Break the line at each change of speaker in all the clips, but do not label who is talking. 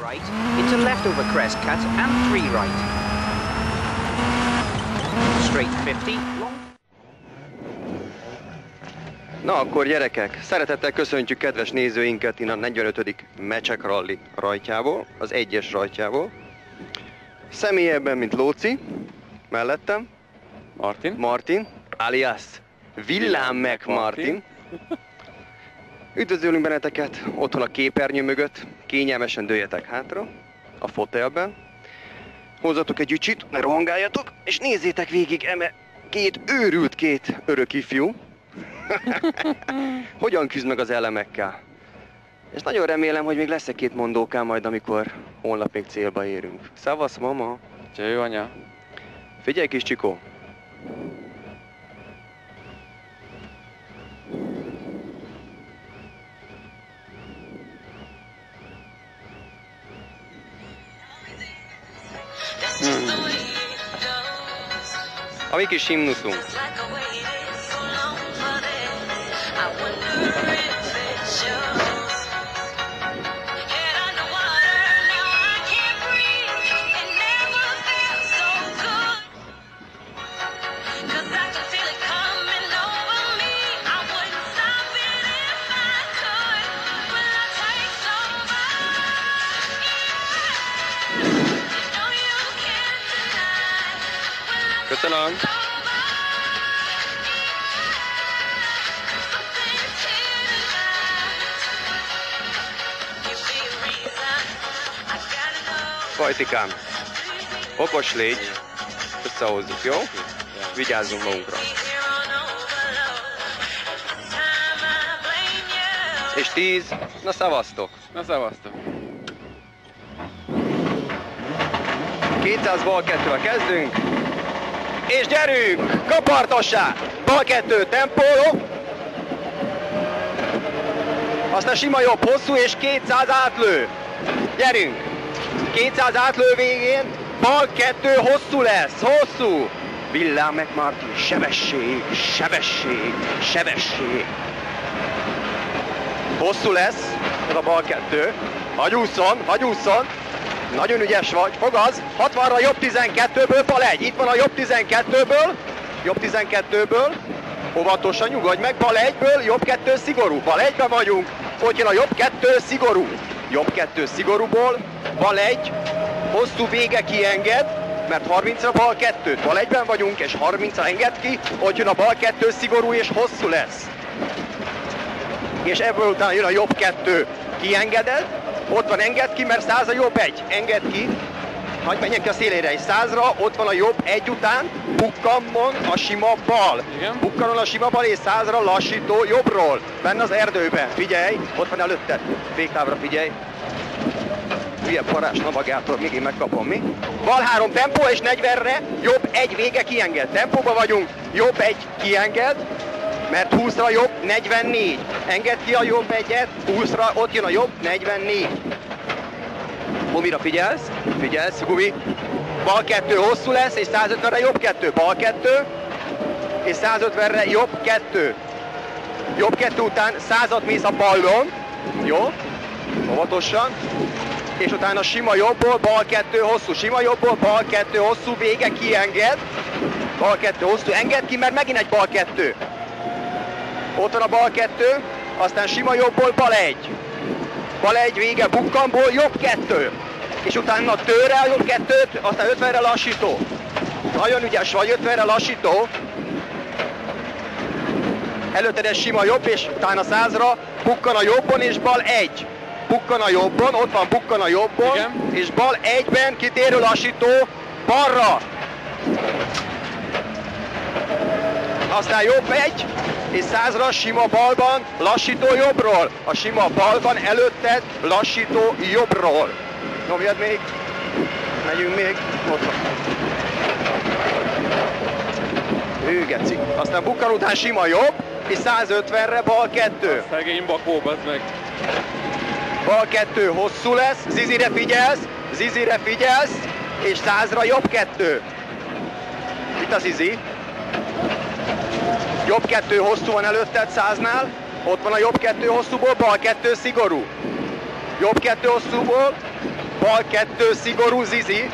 right, into left over crest cut and 3 right. Straight 50, long.
Na akkor gyerekek, szeretettel köszöntjük kedves nézőinket innen a 45. Mecsek Rally rajtjából, az 1-es rajtjából. Személyebben, mint Lóci, mellettem Martin, alias Villám Martin. Üdvözlünk benneteket otthon a képernyő mögött, kényelmesen dőljetek hátra a fotelben. Hozzatok egy ücsit, ne rohangáljatok, és nézzétek végig eme két örök ifjú. Hogyan küzd meg az elemekkel. És nagyon remélem, hogy még lesz egy-két mondókám majd, amikor holnap még célba érünk. Szavasz, mama!
Cső, anya!
Figyelj, kis Csikó! A mi kis himnuszunk. Köszönöm! Fajtikám, okos légy, összehozzuk, jó? Vigyázzunk magunkra. És 10, na szavaztok!
Na szavaztok!
200 bal 2-vel kezdünk, és gyerünk! Kapartassá! Bal 2 tempó, aztán sima jobb, hosszú és 200 átlő. Gyerünk! 200 átlő végén, bal 2 hosszú lesz, hosszú! Villám Martin, sebesség, sebesség, sebesség. Hosszú lesz, ez a bal 2. Hagyúszon. Nagyon ügyes vagy, fogaz, 60-ra jobb 12-ből, bal 1, itt van a jobb 12-ből, óvatosan nyugodj meg, bal 1-ből, jobb 2 szigorú, bal 1-ben vagyunk, ott jön a jobb 2 szigorú, jobb 2 szigorúból, bal 1, hosszú vége kienged, mert 30-ra bal 2, bal 1-ben vagyunk, és 30-ra enged ki, ott jön a bal 2 szigorú és hosszú lesz. És ebből utána jön a jobb 2, kiengeded, ott van enged ki, mert 100 a jobb 1, enged ki, hagyj menjen ki a szélére, és 100-ra, ott van a jobb 1 után, bukkannon a sima bal.
Igen.
Bukkannon a sima bal, és 100-ra lassító jobbról, benne az erdőben, figyelj, ott van előtted, végtávra figyelj. Hülye parás navagától, még én megkapom, mi? Bal 3 tempó, és 40-re, jobb 1 vége kienged, tempóba vagyunk, jobb 1 kienged, mert 20-ra jobb 44. Engedd ki a jobb 1-et, 20-ra ott jön a jobb 44. Gumira figyelsz? Figyelsz, gumi. Bal 2 hosszú lesz, és 150-re jobb 2. Bal 2, és 150-re jobb 2. Jobb 2 után 100-at mész a ballon. Jó? Óvatosan. És utána sima jobbból, bal 2 hosszú. Sima jobbból, bal 2 hosszú, vége kienged. Bal 2 hosszú, engedd ki, mert megint egy bal 2. Ott van a bal 2, aztán sima jobbból bal 1. Bal 1 vége bukkanból jobb 2. És utána tőrrel jobb 2-t, aztán 50-re lassító. Nagyon ügyes vagy, 50-re lassító. Előtted egy sima jobb, és utána 100-ra bukkan a jobbon, és bal 1. Bukkan a jobbon, ott van bukkan a jobbon, igen. És bal 1-ben kitérő lassító balra. Aztán jobb 1, és 100-ra sima balban, lassító jobbról. A sima balban előtted, lassító jobbról. Nyomjad még, megyünk még, ott van. Geci. Aztán bukkan után sima jobb, és 150-re bal 2.
Szegény bakó, bazd meg.
Bal 2 hosszú lesz, zizire figyelsz, és 100-ra jobb 2. Itt a zizi. Jobb 2 hosszú van előtted 100-nál, ott van a jobb 2 hosszúból, bal 2 szigorú. Jobb 2 hosszúból, bal 2, szigorú Zizi.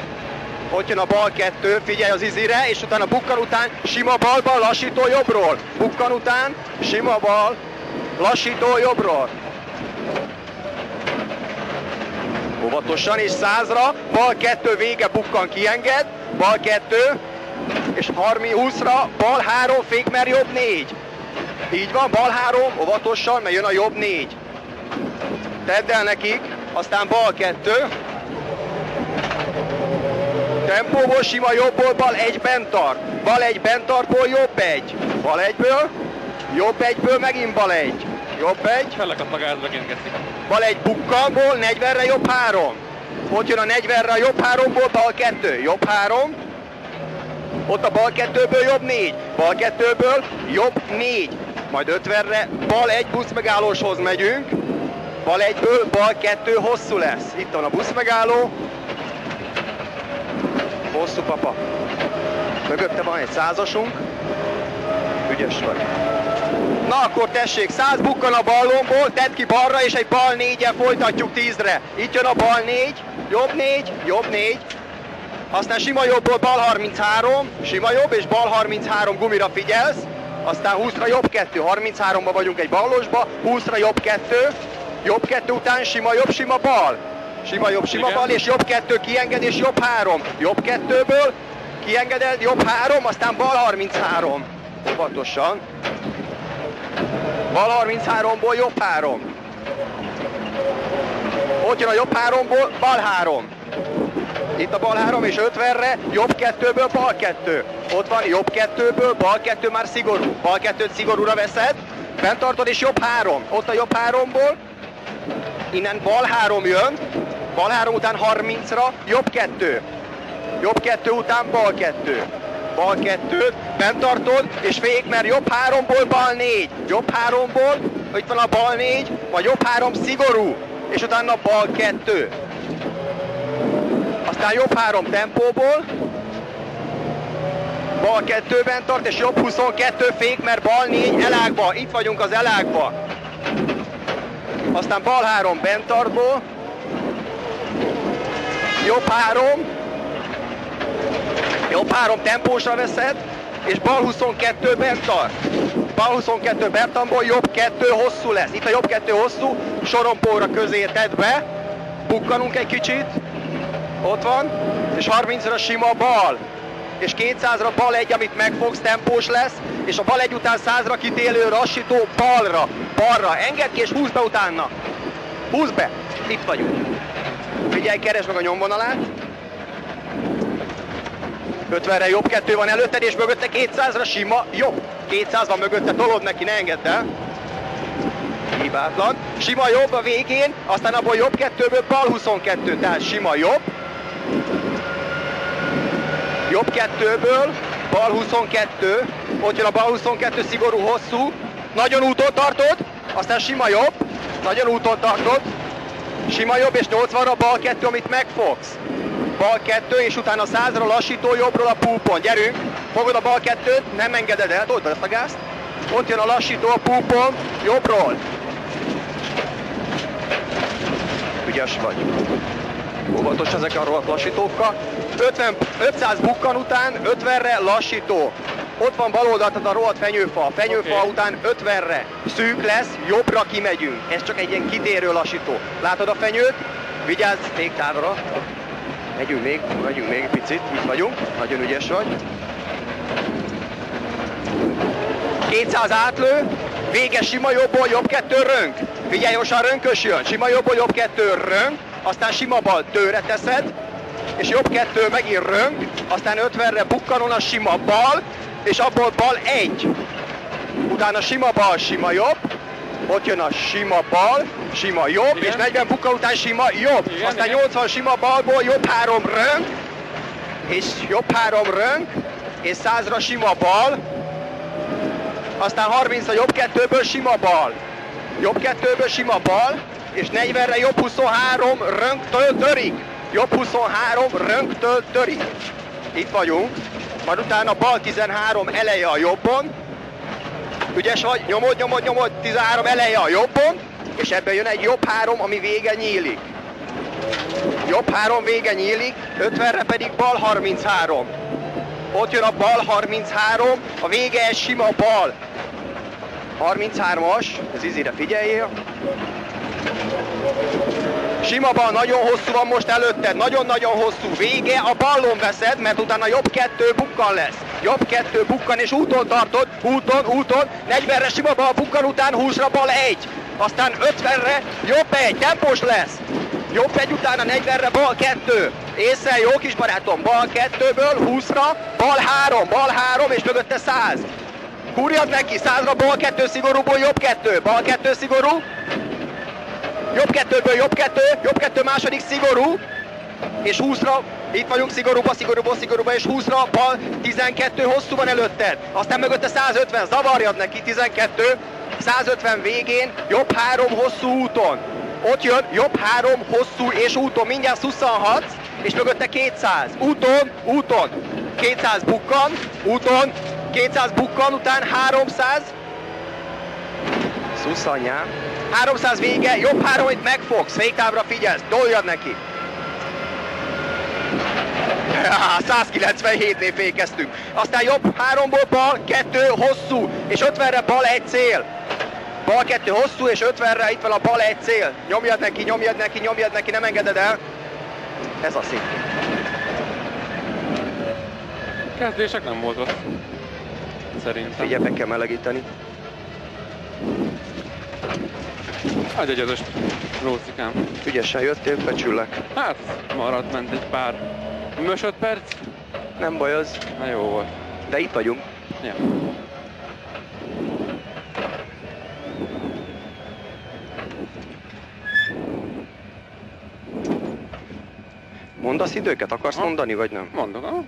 Ott jön a bal 2, figyelj az Zizire, és utána bukkan után sima balban, lassító jobbról. Bukkan után, sima bal, lassító jobbról. Óvatosan és 100-ra, bal 2 vége, bukkan, kienged, bal 2, és 20-ra, bal 3, fékmer jobb 4. Így van, bal 3, óvatosan, mert jön a jobb 4. Tedd el nekik, aztán bal 2. Tempóból sima jobbból, bal 1 bent tart. Bal 1 bent tartból, jobb 1. Bal 1-ből, jobb 1-ből, megint bal 1. Jobb 1.
Felakadt a gázba, kintgeszik.
Bal 1 bukkanból, 40-re jobb 3. Ott jön a 40-re a jobb 3-ból, bal 2. Jobb 3. Ott a bal 2-ből jobb 4. Bal 2-ből jobb 4. Majd 50-re bal 1 buszmegállóshoz megyünk. Bal 1-ből bal 2 hosszú lesz. Itt van a buszmegálló. Hosszú papa. Mögötte van egy 100-asunk. Ügyes vagy. Na akkor tessék, 100 bukkan a ballomból, tedd ki balra, és egy bal 4-el folytatjuk 10-re. Itt jön a bal 4, jobb 4, jobb 4. Aztán sima jobbból bal 33, sima jobb, és bal 33 gumira figyelsz. Aztán 20-ra jobb 2, 33-ba vagyunk egy ballosba, 20-ra jobb 2, jobb 2 után sima jobb, sima bal. Sima jobb, sima bal, és jobb 2 kienged, és jobb 3. Jobb 2-ből kiengeded, jobb 3, aztán bal 33. Óvatosan. Bal 33-ból jobb 3. Ott jön a jobb 3-ból bal 3. Itt a bal 3, és 50-re jobb 2-ből bal 2. Ott van jobb 2-ből bal 2, már szigorú. Bal 2-t szigorúra veszed, bent tartod, és jobb 3. Ott a jobb 3-ból, innen bal 3 jön, bal 3 után 30-ra jobb 2. Jobb 2 után bal 2. Bal 2-t bent tartod, és fék, mert jobb 3-ból bal 4. Jobb 3-ból, itt van a bal 4, vagy jobb 3 szigorú, és utána bal 2. Aztán jobb 3 tempóból, bal 2 bent tart, és jobb 22 fék, mert bal 4 elágba. Itt vagyunk az elágba. Aztán bal 3 bent tartból, jobb 3, jobb 3 tempósra veszed, és bal 22 bent tart. Bal 22 Bertamból jobb 2 hosszú lesz. Itt a jobb 2 hosszú, sorompóra közé tedd be, bukkanunk egy kicsit, ott van, és 30-ra sima bal, és 200-ra bal 1, amit megfogsz, tempós lesz, és a bal 1 után 100-ra kitélő lassító balra, balra, engedd ki és húzd be utána. Húzd be, itt vagyunk. Figyelj, keresd meg a nyomvonalát. 50-re jobb 2 van előtted, és mögötte 200-ra sima jobb. 200 van mögötte, tolod neki, ne engedd el. Hibátlan. Sima jobb a végén, aztán abból jobb 2-ből bal 22, tehát sima jobb. Jobb 2-ből bal 22, ott jön a bal 22 szigorú hosszú. Nagyon úton tartod, aztán sima jobb, nagyon úton tartod. Sima jobb, és 80-ra bal 2, amit megfogsz. Bal 2, és utána 100-ra lassító jobbról a púpon. Gyerünk, fogod a bal 2-t, nem engeded el, told be ezt a gázt. Ott jön a lassító a púpon, jobbról. Ügyes vagy. Óvatos ezek a rohadt lassítókkal. 500 bukkan után 50-re lassító. Ott van bal oldalt a rohadt fenyőfa. A fenyőfa után 50-re szűk lesz, jobbra kimegyünk. Ez csak egy ilyen kitérő lassító. Látod a fenyőt? Vigyázz féktávra. Megyünk még egy picit, itt vagyunk. Nagyon ügyes vagy. 200 átlő, véges sima jobbból, jobb 2 rönk. Figyelj, most a rönkös jön. Sima jobbból, jobb 2 rönk. Aztán sima bal tőre teszed, és jobb 2 megint rönk, aztán 50-re bukkanon a sima bal, és abból bal 1. Utána sima bal, sima jobb, ott jön a sima bal, sima jobb, igen. És 40 bukkan után sima jobb. Igen, aztán igen. 80 sima balból jobb 3 rönk, és jobb 3 rönk, és 100-ra sima bal, aztán 30-ra jobb 2-ből sima bal, jobb 2-ből sima bal, és 40-re jobb 23 rönktől törik. Jobb 23 rönktől törik. Itt vagyunk. Majd utána bal 13 eleje a jobbon. Ügyes vagy, nyomod, 13 eleje a jobbon, és ebben jön egy jobb 3, ami vége nyílik. Jobb 3 vége nyílik, 50-re pedig bal 33. Ott jön a bal 33, a vége egy sima bal. 33-as, ez Izire figyeljél. Sima bal, nagyon hosszú van most előtted, nagyon-nagyon hosszú. Vége, a ballon veszed, mert utána jobb 2 bukkan lesz. Jobb 2 bukkan, és úton tartod, úton, 40-re sima bal bukkan, után 20-ra bal 1. Aztán 50-re jobb 1, tempós lesz. Jobb 1 utána 40-re bal 2. Észre, jó kis barátom, bal 2-ből 20-ra, bal 3, és mögötte 100. Húrjad neki, 100-ra bal 2 szigorúból jobb 2, bal 2 szigorú. Jobb 2-ből jobb 2 második szigorú, és 20-ra, itt vagyunk szigorúba, és 20-ra bal 12 hosszú van előtted. Aztán mögötte 150, zavarjad neki, 12, 150 végén, jobb 3 hosszú úton. Ott jön, jobb 3 hosszú és úton, mindjárt 26, és mögötte 200, úton, 200 bukkan, úton, 200 bukkan, után 300, szuszanyám, 300 vége, jobb 3, itt megfogsz, féktávra figyelsz, doljad neki. 197-nél fékeztünk. Aztán jobb 3-ból bal 2 hosszú, és 50-re bal 1 cél. Bal 2 hosszú, és 50-re itt van a bal 1 cél. Nyomjad neki, nem engeded el. Ez a szint.
Kezdések nem volt rossz. Szerintem.
Figyelj, meg kell melegíteni.
Egy egyedös rócikám.
Ügyesen jöttél, becsüllek.
Hát, maradt, ment egy pár. 5 perc?
Nem baj az,
Na jó volt.
de itt vagyunk.
Ja.
Mondasz időket? Akarsz mondani, vagy nem?
Mondok, ha?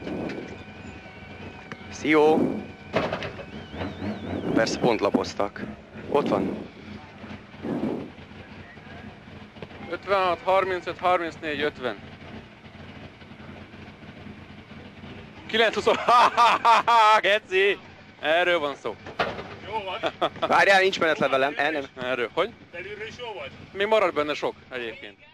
Szió! Persze pont lapoztak. Ott van.
56, 35, 34, 50. 9, 20, geci! Erről van szó.
Jó van.
Várjál, nincs menetlevelem. Nem.
Erről. Hogy?
Belülről is jó volt.
Még marad benne sok egyébként.